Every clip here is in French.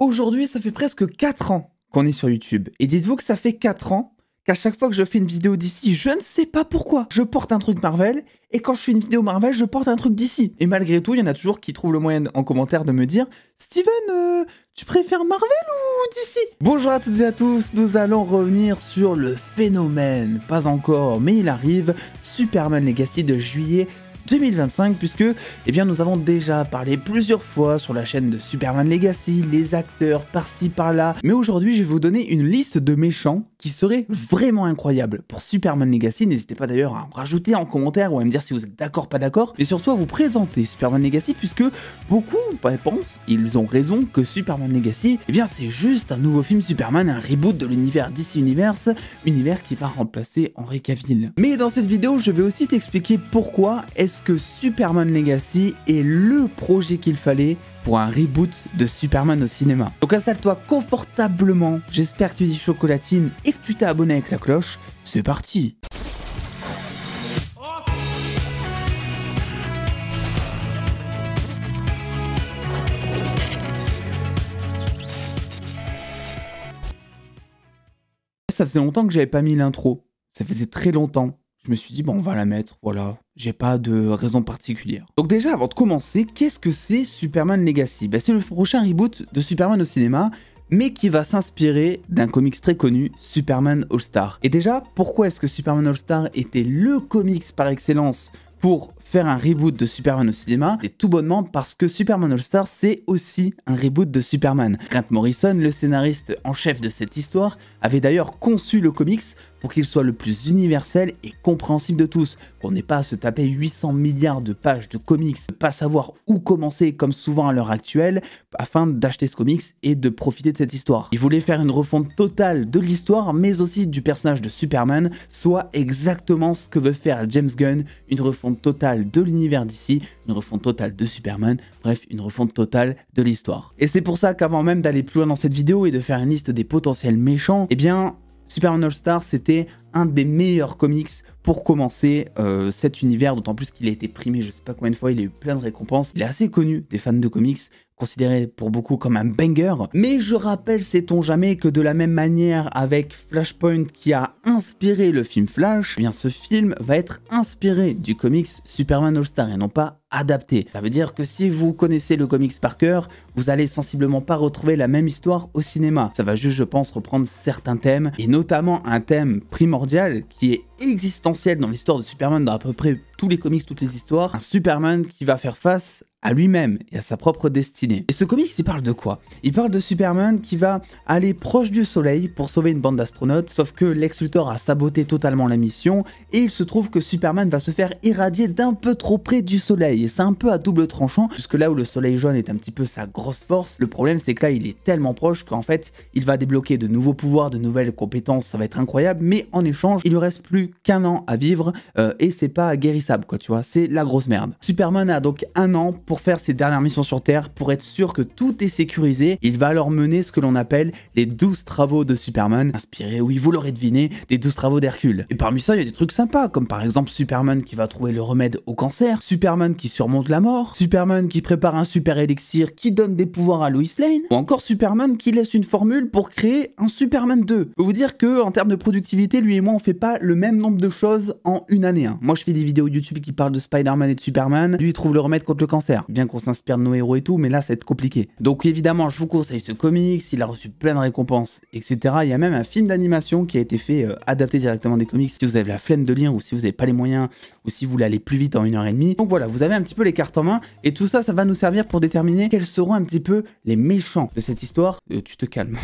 Aujourd'hui, ça fait presque 4 ans qu'on est sur YouTube. Et dites-vous que ça fait 4 ans qu'à chaque fois que je fais une vidéo d'ici, je ne sais pas pourquoi, je porte un truc Marvel, et quand je fais une vidéo Marvel, je porte un truc d'ici. Et malgré tout, il y en a toujours qui trouvent le moyen en commentaire de me dire « Steven, tu préfères Marvel ou DC ?» Bonjour à toutes et à tous, nous allons revenir sur le phénomène, pas encore, mais il arrive, Superman Legacy de juillet 2025, puisque nous avons déjà parlé plusieurs fois sur la chaîne de Superman Legacy, les acteurs par-ci par-là, mais aujourd'hui je vais vous donner une liste de méchants qui serait vraiment incroyable pour Superman Legacy. N'hésitez pas d'ailleurs à en rajouter en commentaire ou à me dire si vous êtes d'accord, pas d'accord, et surtout à vous présenter Superman Legacy, puisque beaucoup pensent, ils ont raison, que Superman Legacy, c'est juste un nouveau film Superman, un reboot de l'univers DC Universe, univers qui va remplacer Henry Cavill. Mais dans cette vidéo, je vais aussi t'expliquer pourquoi est-ce que Superman Legacy est le projet qu'il fallait pour un reboot de Superman au cinéma. Donc installe-toi confortablement, j'espère que tu dis chocolatine et que tu t'es abonné avec la cloche, c'est parti. Ça faisait longtemps que j'avais pas mis l'intro, ça faisait très longtemps. Je me suis dit, bon, on va la mettre, voilà, j'ai pas de raison particulière. Donc déjà, avant de commencer, qu'est-ce que c'est Superman Legacy? C'est le prochain reboot de Superman au cinéma, mais qui va s'inspirer d'un comics très connu, Superman All-Star. Et déjà, pourquoi est-ce que Superman All-Star était le comics par excellence pour faire un reboot de Superman au cinéma? C'est tout bonnement parce que Superman All-Star, c'est aussi un reboot de Superman. Grant Morrison, le scénariste en chef de cette histoire, avait d'ailleurs conçu le comics pour qu'il soit le plus universel et compréhensible de tous, qu'on n'ait pas à se taper 800 milliards de pages de comics, ne pas savoir où commencer comme souvent à l'heure actuelle, afin d'acheter ce comics et de profiter de cette histoire. Il voulait faire une refonte totale de l'histoire, mais aussi du personnage de Superman, soit exactement ce que veut faire James Gunn, une refonte totale de l'univers d'ici, une refonte totale de Superman, bref, une refonte totale de l'histoire. Et c'est pour ça qu'avant même d'aller plus loin dans cette vidéo et de faire une liste des potentiels méchants, Superman All-Star, c'était un des meilleurs comics pour commencer cet univers, d'autant plus qu'il a été primé, je sais pas combien de fois, il a eu plein de récompenses. Il est assez connu des fans de comics, considéré pour beaucoup comme un banger. Mais je rappelle, sait-on jamais, que de la même manière avec Flashpoint qui a inspiré le film Flash, ce film va être inspiré du comics Superman All-Star et non pas adapté. Ça veut dire que si vous connaissez le comics par cœur, vous allez sensiblement pas retrouver la même histoire au cinéma. Ça va juste, je pense, reprendre certains thèmes, et notamment un thème primordial qui est existentiel dans l'histoire de Superman, dans à peu près tous les comics, toutes les histoires. Un Superman qui va faire face à lui-même et à sa propre destinée. Et ce comics, il parle de quoi? Il parle de Superman qui va aller proche du soleil pour sauver une bande d'astronautes, sauf que Lex Luthor a saboté totalement la mission, et il se trouve que Superman va se faire irradier d'un peu trop près du soleil, et c'est un peu à double tranchant, puisque là où le soleil jaune est un petit peu sa grosse force, le problème c'est que là il est tellement proche qu'en fait, il va débloquer de nouveaux pouvoirs, de nouvelles compétences, ça va être incroyable, mais en échange, il lui reste plus qu'un an à vivre, et c'est pas guérissable, quoi, tu vois, c'est la grosse merde. Superman a donc un an pour faire ses dernières missions sur Terre, pour être sûr que tout est sécurisé. Il va alors mener ce que l'on appelle les 12 travaux de Superman, inspirés, oui, vous l'aurez deviné, des 12 travaux d'Hercule. Et parmi ça, il y a des trucs sympas, comme par exemple Superman qui va trouver le remède au cancer, Superman qui surmonte la mort, Superman qui prépare un super élixir qui donne des pouvoirs à Lois Lane, ou encore Superman qui laisse une formule pour créer un Superman 2. Je peux vous dire que en termes de productivité, lui et moi, on fait pas le même nombre de choses en une année. Moi, je fais des vidéos YouTube qui parlent de Spider-Man et de Superman, lui, il trouve le remède contre le cancer. Bien qu'on s'inspire de nos héros et tout, mais là ça va être compliqué. Donc évidemment je vous conseille ce comics, il a reçu plein de récompenses, etc. Il y a même un film d'animation qui a été fait, adapté directement des comics, si vous avez la flemme de lire, ou si vous n'avez pas les moyens, ou si vous voulez aller plus vite en 1h30. Donc voilà, vous avez un petit peu les cartes en main, et tout ça, ça va nous servir pour déterminer quels seront un petit peu les méchants de cette histoire. Tu te calmes,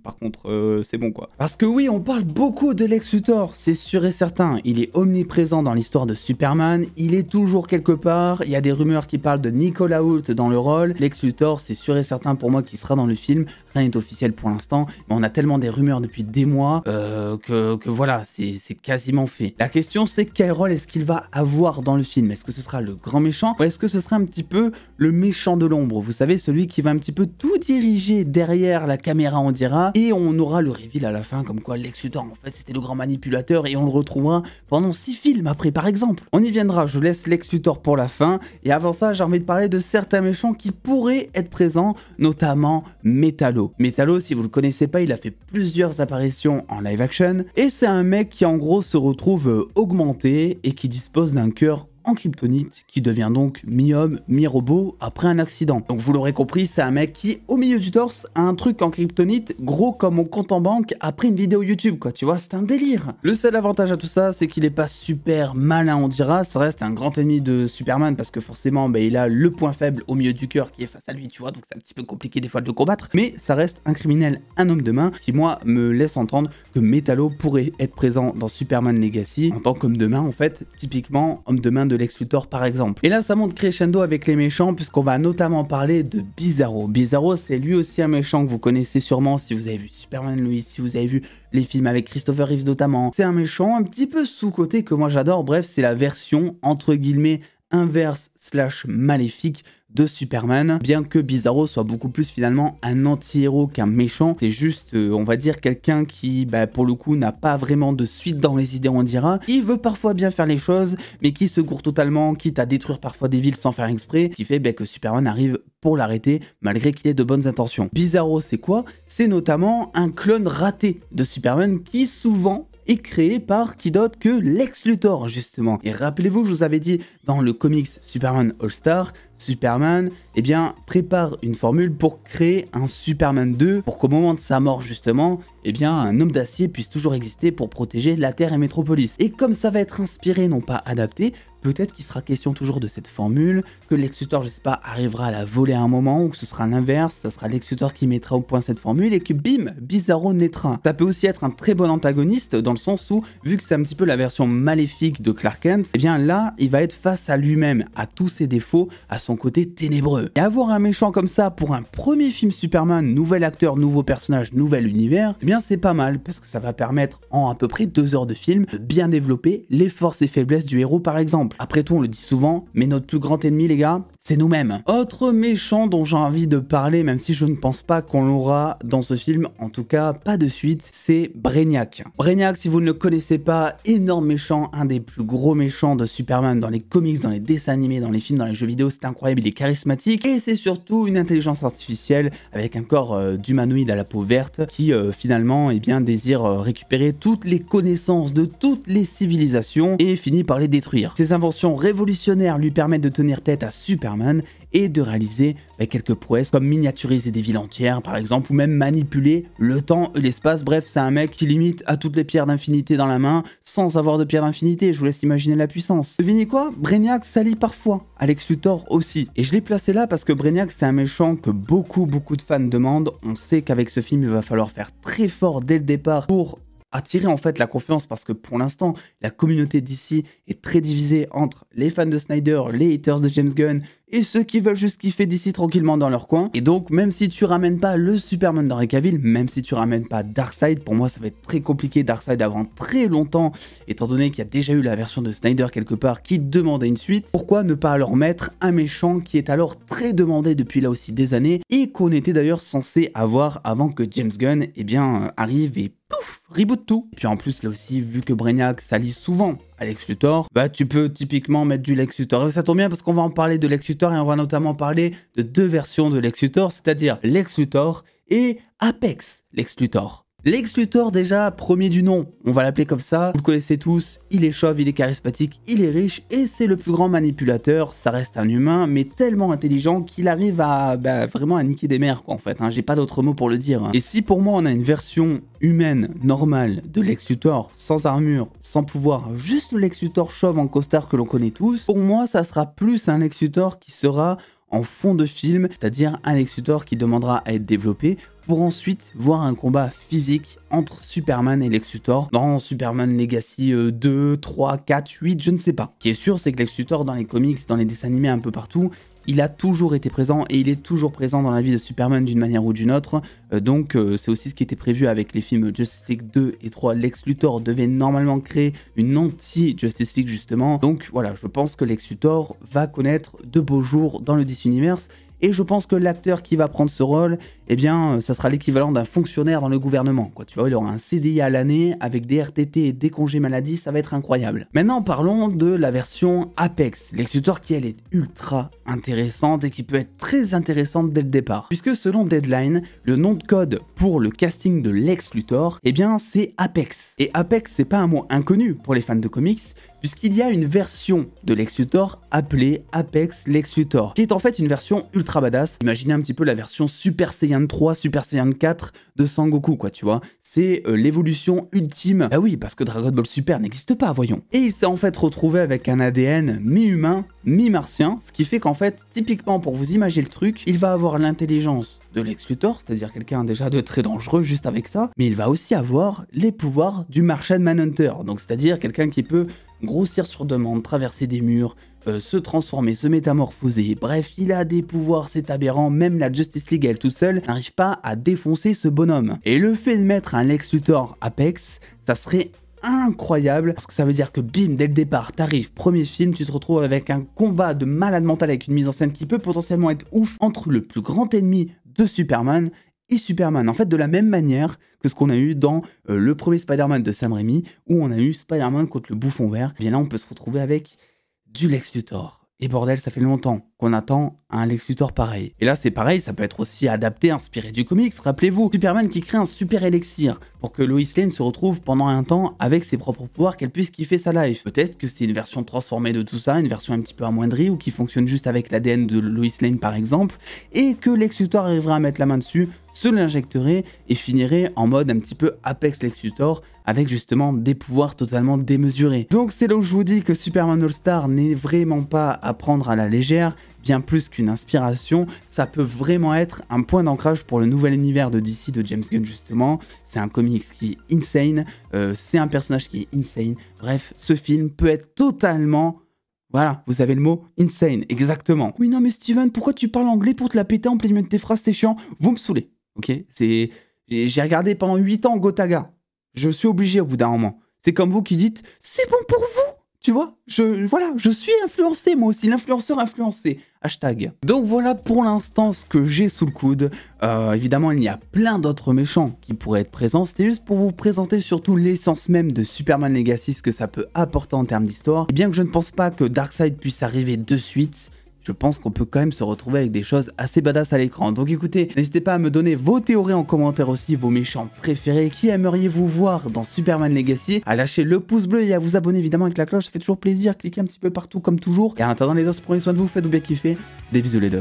par contre c'est bon quoi. Parce que oui, on parle beaucoup de Lex Luthor, c'est sûr et certain, il est omniprésent dans l'histoire de Superman, il est toujours quelque part, il y a des rumeurs qui parlent de Nicolas Hoult dans le rôle. Lex Luthor, c'est sûr et certain pour moi qu'il sera dans le film. Rien n'est officiel pour l'instant, mais on a tellement des rumeurs depuis des mois que voilà, c'est quasiment fait. La question c'est quel rôle est-ce qu'il va avoir dans le film? Est-ce que ce sera le grand méchant? méchant, ou est-ce que ce serait un petit peu le méchant de l'ombre? Vous savez, celui qui va un petit peu tout diriger derrière la caméra, on dira, et on aura le reveal à la fin, comme quoi Lex Luthor, en fait, c'était le grand manipulateur, et on le retrouvera pendant 6 films après, par exemple. On y viendra, je laisse Lex Luthor pour la fin, et avant ça, j'ai envie de parler de certains méchants qui pourraient être présents, notamment Metallo. Metallo, si vous le connaissez pas, il a fait plusieurs apparitions en live action, et c'est un mec qui en gros se retrouve augmenté et qui dispose d'un cœur en kryptonite, qui devient donc mi-homme, mi-robot après un accident. Donc vous l'aurez compris, c'est un mec qui, au milieu du torse, a un truc en kryptonite gros comme mon compte en banque après une vidéo YouTube, quoi, tu vois, c'est un délire. Le seul avantage à tout ça, c'est qu'il est pas super malin, on dira, ça reste un grand ennemi de Superman, parce que forcément, bah, il a le point faible au milieu du cœur qui est face à lui, tu vois, donc c'est un petit peu compliqué des fois de le combattre, mais ça reste un criminel, un homme de main, qui moi, me laisse entendre que Metallo pourrait être présent dans Superman Legacy, en tant qu'homme de main, en fait, typiquement, homme de main de Lex Luthor par exemple. Et là ça monte crescendo avec les méchants puisqu'on va notamment parler de Bizarro. Bizarro c'est lui aussi un méchant que vous connaissez sûrement si vous avez vu Superman Louis, si vous avez vu les films avec Christopher Reeves notamment. C'est un méchant un petit peu sous-coté que moi j'adore, bref c'est la version entre guillemets inverse slash maléfique de Superman, bien que Bizarro soit beaucoup plus finalement un anti-héros qu'un méchant. C'est juste, on va dire, quelqu'un qui, bah, pour le coup, n'a pas vraiment de suite dans les idées, on dira. Il veut parfois bien faire les choses, mais qui se gourre totalement, quitte à détruire parfois des villes sans faire exprès, qui fait bah, que Superman arrive pour l'arrêter, malgré qu'il ait de bonnes intentions. Bizarro, c'est quoi? C'est notamment un clone raté de Superman qui, souvent, est créé par qui d'autre que Lex Luthor, justement. Et rappelez-vous, je vous avais dit dans le comics Superman All-Star, Superman, eh bien, prépare une formule pour créer un Superman 2, pour qu'au moment de sa mort, justement, eh bien, un homme d'acier puisse toujours exister pour protéger la Terre et Metropolis. Et comme ça va être inspiré, non pas adapté, peut-être qu'il sera question toujours de cette formule, que Lex Luthor, je sais pas, arrivera à la voler à un moment, ou que ce sera l'inverse, ça sera Lex Luthor qui mettra au point cette formule, et que bim, Bizarro naîtra. Ça peut aussi être un très bon antagoniste, dans le sens où, vu que c'est un petit peu la version maléfique de Clark Kent, eh bien là, il va être face à lui-même, à tous ses défauts, à son côté ténébreux. Et avoir un méchant comme ça pour un premier film Superman, nouvel acteur, nouveau personnage, nouvel univers, eh bien c'est pas mal, parce que ça va permettre, en à peu près 2 heures de film, de bien développer les forces et faiblesses du héros par exemple. Après tout, on le dit souvent, mais notre plus grand ennemi, les gars, c'est nous-mêmes. Autre méchant dont j'ai envie de parler, même si je ne pense pas qu'on l'aura dans ce film, en tout cas pas de suite, c'est Brainiac. Brainiac, si vous ne le connaissez pas, énorme méchant, un des plus gros méchants de Superman dans les comics, dans les dessins animés, dans les films, dans les jeux vidéo, c'est incroyable, il est charismatique, et c'est surtout une intelligence artificielle avec un corps d'humanoïde à la peau verte qui finalement eh bien, désire récupérer toutes les connaissances de toutes les civilisations et finit par les détruire. Ses inventions révolutionnaires lui permettent de tenir tête à Superman et de réaliser quelques prouesses comme miniaturiser des villes entières par exemple, ou même manipuler le temps et l'espace. Bref, c'est un mec qui limite à toutes les pierres d'infinité dans la main sans avoir de pierres d'infinité, je vous laisse imaginer la puissance. Devinez quoi? Brainiac s'allie parfois à Lex Luthor aussi. Et je l'ai placé là parce que Brainiac c'est un méchant que beaucoup de fans demandent. On sait qu'avec ce film il va falloir faire très fort dès le départ pour attirer en fait la confiance, parce que pour l'instant la communauté d'ici est très divisée entre les fans de Snyder, les haters de James Gunn et ceux qui veulent juste kiffer d'ici tranquillement dans leur coin. Et donc même si tu ramènes pas le Superman d'Henry Cavill, même si tu ramènes pas Darkseid, pour moi ça va être très compliqué Darkseid avant très longtemps, étant donné qu'il y a déjà eu la version de Snyder quelque part qui demandait une suite. Pourquoi ne pas leur mettre un méchant qui est alors très demandé depuis là aussi des années et qu'on était d'ailleurs censé avoir avant que James Gunn eh bien arrive et pouf, reboot tout. Puis en plus là aussi, vu que Brainiac s'allie souvent à Lex Luthor, bah tu peux typiquement mettre du Lex Luthor. Et ça tombe bien parce qu'on va en parler de Lex Luthor et on va notamment parler de 2 versions de Lex Luthor, c'est-à-dire Lex Luthor et Apex Lex Luthor. Lex Luthor déjà, premier du nom, on va l'appeler comme ça, vous le connaissez tous, il est chauve, il est charismatique, il est riche et c'est le plus grand manipulateur. Ça reste un humain mais tellement intelligent qu'il arrive à vraiment à niquer des mères quoi en fait, hein. J'ai pas d'autre mot pour le dire. Et si pour moi on a une version humaine, normale de Lex Luthor, sans armure, sans pouvoir, juste le Lex Luthor chauve en costard que l'on connaît tous, pour moi ça sera plus un Lex Luthor qui sera en fond de film, c'est-à-dire un Lex Luthor qui demandera à être développé pour ensuite voir un combat physique entre Superman et Lex Luthor dans Superman Legacy 2, 3, 4, 8, je ne sais pas. Ce qui est sûr, c'est que Lex Luthor dans les comics, dans les dessins animés un peu partout, il a toujours été présent et il est toujours présent dans la vie de Superman d'une manière ou d'une autre. Donc c'est aussi ce qui était prévu avec les films Justice League 2 et 3. Lex Luthor devait normalement créer une anti-Justice League justement. Donc voilà, je pense que Lex Luthor va connaître de beaux jours dans le DC Universe. Et je pense que l'acteur qui va prendre ce rôle, eh bien, ça sera l'équivalent d'un fonctionnaire dans le gouvernement, quoi. Tu vois, il aura un CDI à l'année avec des RTT et des congés maladie, ça va être incroyable. Maintenant, parlons de la version Apex. Lex Luthor qui, elle, est ultra intéressante et qui peut être très intéressante dès le départ. Puisque selon Deadline, le nom de code pour le casting de Lex Luthor, eh bien, c'est Apex. Et Apex, c'est pas un mot inconnu pour les fans de comics, puisqu'il y a une version de Lex Luthor appelée Apex Lex Luthor, qui est en fait une version ultra badass. Imaginez un petit peu la version Super Saiyan 3, Super Saiyan 4 de Sangoku, quoi, tu vois. C'est l'évolution ultime. Ah oui, parce que Dragon Ball Super n'existe pas, voyons. Et il s'est en fait retrouvé avec un ADN mi-humain, mi-martien, ce qui fait qu'en fait, typiquement, pour vous imaginer le truc, il va avoir l'intelligence de Lex Luthor, c'est-à-dire quelqu'un déjà de très dangereux juste avec ça, mais il va aussi avoir les pouvoirs du Martian Manhunter, donc c'est-à-dire quelqu'un qui peut grossir sur demande, traverser des murs, se transformer, se métamorphoser, bref, il a des pouvoirs, c'est aberrant, même la Justice League elle tout seule n'arrive pas à défoncer ce bonhomme. Et le fait de mettre un Lex Luthor Apex, ça serait incroyable, parce que ça veut dire que bim, dès le départ, t'arrives, premier film, tu te retrouves avec un combat de malade mental avec une mise en scène qui peut potentiellement être ouf entre le plus grand ennemi de Superman et Superman. En fait, de la même manière que ce qu'on a eu dans le premier Spider-Man de Sam Raimi, où on a eu Spider-Man contre le bouffon vert. Et bien là, on peut se retrouver avec du Lex Luthor. Et bordel, ça fait longtemps qu'on attend un Lex Luthor pareil. Et là, c'est pareil, ça peut être aussi adapté, inspiré du comics. Rappelez-vous, Superman qui crée un super élixir pour que Lois Lane se retrouve pendant un temps avec ses propres pouvoirs, qu'elle puisse kiffer sa life. Peut-être que c'est une version transformée de tout ça, une version un petit peu amoindrie ou qui fonctionne juste avec l'ADN de Lois Lane par exemple, et que Lex Luthor arrivera à mettre la main dessus, se l'injecterait et finirait en mode un petit peu Apex Lex Luthor avec justement des pouvoirs totalement démesurés. Donc c'est là où je vous dis que Superman All-Star n'est vraiment pas à prendre à la légère, bien plus qu'une inspiration, ça peut vraiment être un point d'ancrage pour le nouvel univers de DC de James Gunn justement. C'est un comics qui est insane, c'est un personnage qui est insane, bref, ce film peut être totalement... Voilà, vous avez le mot insane, exactement. Oui non mais Steven, pourquoi tu parles anglais pour te la péter en plein milieu de tes phrases, c'est chiant, vous me saoulez. Ok, j'ai regardé pendant 8 ans Gotaga. Je suis obligé au bout d'un moment. C'est comme vous qui dites « c'est bon pour vous ». Tu vois, je suis influencé moi aussi, l'influenceur influencé. Hashtag. Donc voilà pour l'instant ce que j'ai sous le coude. Évidemment, il y a plein d'autres méchants qui pourraient être présents. C'était juste pour vous présenter surtout l'essence même de Superman Legacy, ce que ça peut apporter en termes d'histoire. Et bien que je ne pense pas que Darkseid puisse arriver de suite, je pense qu'on peut quand même se retrouver avec des choses assez badass à l'écran. Donc écoutez, n'hésitez pas à me donner vos théories en commentaire aussi, vos méchants préférés, qui aimeriez-vous voir dans Superman Legacy, à lâcher le pouce bleu et à vous abonner évidemment avec la cloche, ça fait toujours plaisir, cliquez un petit peu partout comme toujours. Et en attendant les dos, prenez soin de vous, faites-vous bien kiffer, des bisous les dos.